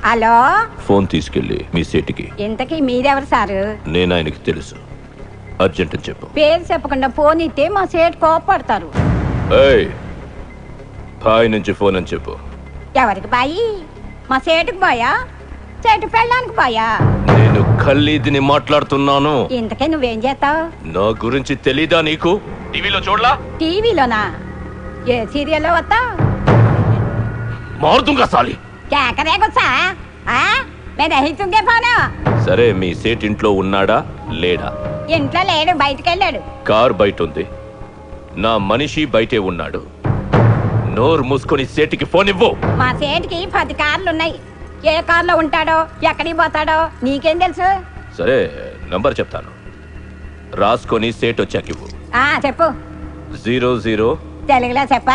Hello, phone తీసుకెళ్ళి మీ సేటికి. ఇంతకీ మీరెవరు సారు? నేను ఆయనకి తెలుసు. అర్జెంట్ అని చెప్పు. పేరు చెప్పకుండా ఫోన్ ఇస్తే మా సేటు కోపడతారు. ఏయ్, బాయ్ నుంచి ఫోన్ అని చెప్పు. ఎవరికి బాయి? మా సేటుకు బాయా, సేటు పెళ్ళానికి బాయా? నేను ఖల్లీదిని మాట్లాడుతున్నాను. ఇంతకే నువ్వేం చేస్తావు? నా గురించి తెలీదా నీకు? టీవీలో చూడలా? టీవీలోనా? ఏ సీరియల్లో వస్తా? మారుతుంగా సాలి. కేకరే గుచ్చా? నేను రహితుంగే పోను. సరే, మీ సేట్ ఇంట్లో ఉన్నాడా లేడా? ఇంట్లో లేడు, బయటికి వెళ్ళాడు. కార్ బయట ఉంది, నా మనిషి బయటే ఉన్నాడు. నోరు మూసుకొని సేటికి ఫోన్ ఇవ్వు. మా సేటుకి 10 కార్లున్నాయి. ఏ కార్లో ఉంటాడో, ఎక్కడికి పోతాడో నీకేం తెలుసు? సరే, నంబర్ చెప్తాను, రాసుకొని సేట్ వచ్చాక ఇవ్వు. చెప్పు. 00 తెలుగులో చెప్ప.